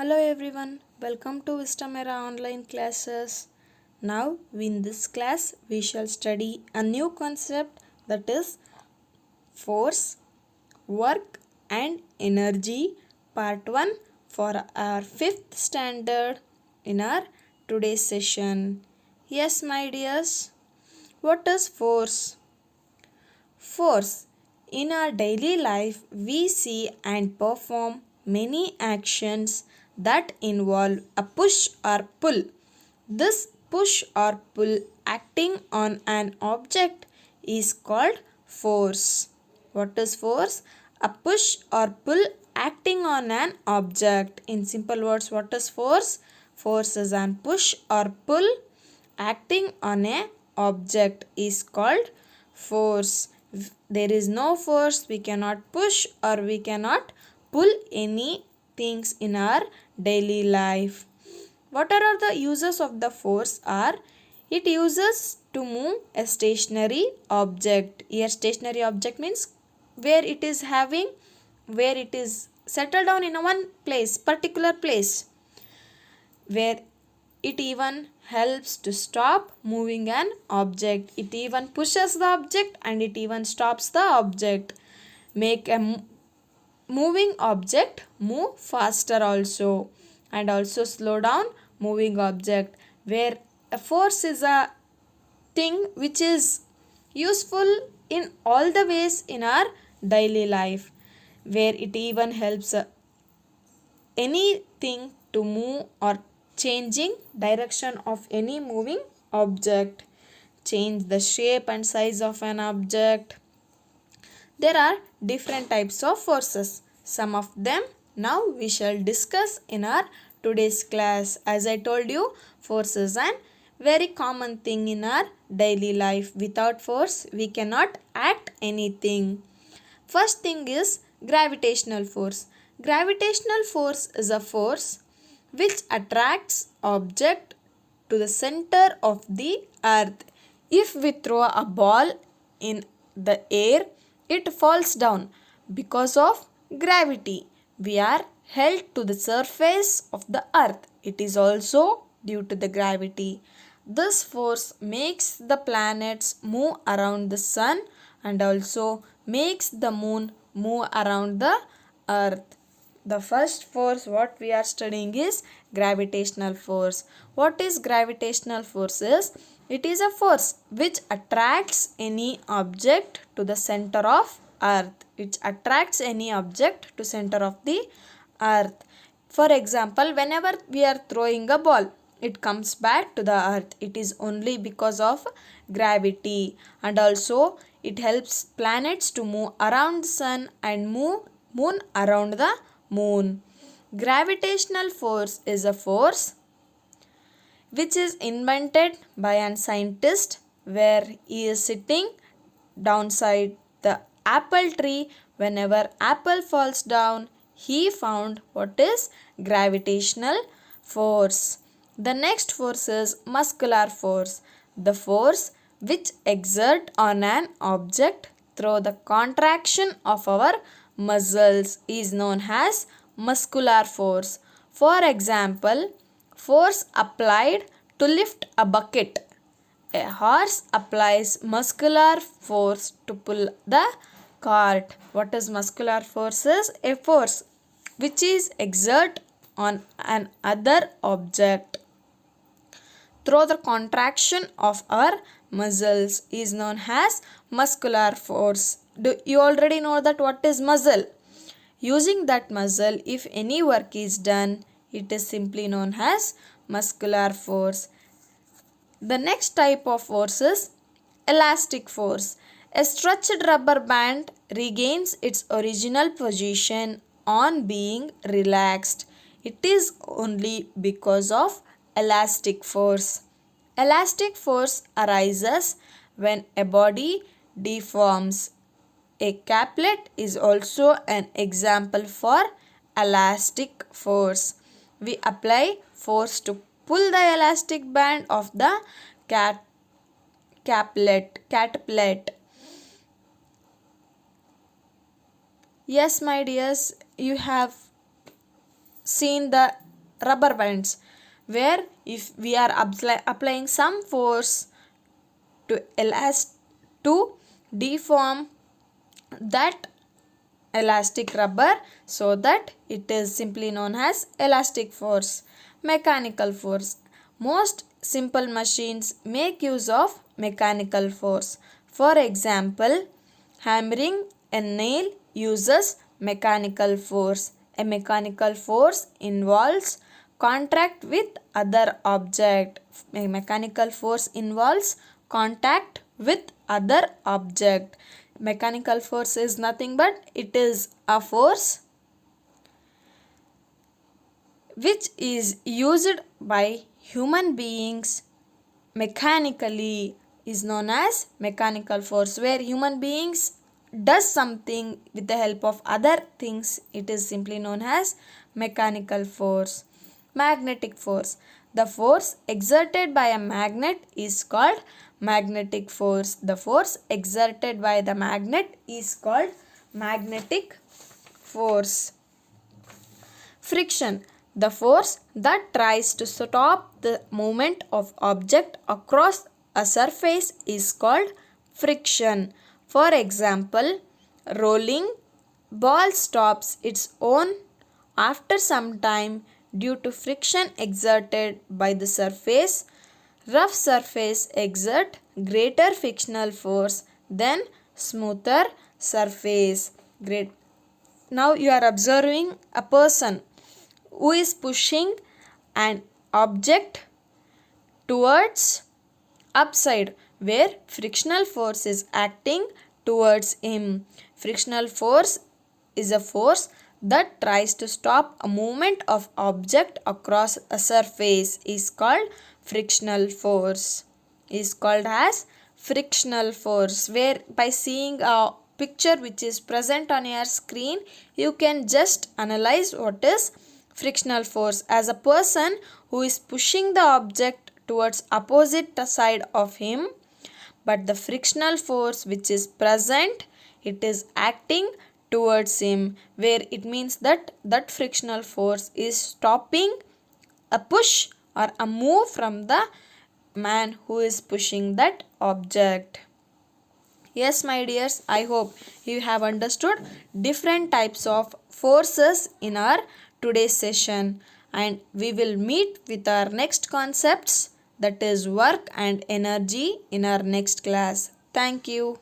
Hello everyone, welcome to Wisdom Era online classes. Now, in this class, we shall study a new concept that is force, work, and energy, part 1 for our 5th standard in our today's session. Yes, my dears, what is force? Force. In our daily life, we see and perform many actions that involve a push or pull. This push or pull acting on an object is called force. What is force? A push or pull acting on an object. In simple words, what is force? Force is an push or pull acting on a object is called force. There is no force, we cannot push or we cannot pull any things in our daily life. What are the uses of the force are? It uses to move a stationary object. Here stationary object means where it is settled down in a one place, particular place, where it even helps to stop moving an object. It even pushes the object and it even stops the object. Make a moving object move faster also, and also slow down moving object, where a force is a thing which is useful in all the ways in our daily life, where it even helps anything to move or changing direction of any moving object, change the shape and size of an object. There are different types of forces. Some of them now we shall discuss in our today's class. As I told you, force is an very common thing in our daily life. Without force, we cannot act anything. First thing is gravitational force. Gravitational force is a force which attracts object to the center of the earth. If we throw a ball in the air, it falls down because of gravity. We are held to the surface of the earth. It is also due to the gravity. This force makes the planets move around the sun and also makes the moon move around the earth. The first force what we are studying is gravitational force. What is gravitational force is? It is a force which attracts any object to the center of earth. It attracts any object to center of the earth. For example, whenever we are throwing a ball, it comes back to the earth. It is only because of gravity, and also it helps planets to move around the sun and moon around the moon. Gravitational force is a force which is invented by a scientist, where he is sitting downside the apple tree. Whenever apple falls down, he found what is gravitational force. The next force is muscular force. The force which exert on an object through the contraction of our muscles is known as muscular force. For example, force applied to lift a bucket. A horse applies muscular force to pull the cart. What is muscular force? Is a force which is exert on an other object through the contraction of our muscles is known as muscular force. Do you already know that what is muscle? Using that muscle, if any work is done, it is simply known as muscular force. The next type of force is elastic force. A stretched rubber band regains its original position on being relaxed. It is only because of elastic force. Elastic force arises when a body deforms. A caplet is also an example for elastic force. We apply force to pull the elastic band of the catapult. Yes, my dears, you have seen the rubber bands, where if we are applying some force to deform that elastic rubber, so that it is simply known as elastic force. Mechanical force. Most simple machines make use of mechanical force. For example, hammering a nail uses mechanical force. A mechanical force involves contact with other object. A mechanical force involves contact with other object. Mechanical force is nothing but it is a force which is used by human beings mechanically, is known as mechanical force. Where human beings does something with the help of other things, it is simply known as mechanical force. Magnetic force. The force exerted by a magnet is called magnetic force. The force exerted by the magnet is called magnetic force. Friction. The force that tries to stop the movement of object across a surface is called friction. For example, rolling ball stops its own after some time due to friction exerted by the surface. Rough surface exert greater frictional force than smoother surface. Great. Now you are observing a person who is pushing an object towards upside, where frictional force is acting towards him. Frictional force is a force that tries to stop a movement of object across a surface, is called frictional force, is called as frictional force. Where by seeing a picture which is present on your screen, you can just analyze what is frictional force. As a person who is pushing the object towards opposite side of him, but the frictional force which is present, it is acting towards him, where it means that that frictional force is stopping a push or a move from the man who is pushing that object. Yes, my dears, I hope you have understood different types of forces in our today's session, and we will meet with our next concepts, that is work and energy, in our next class. Thank you.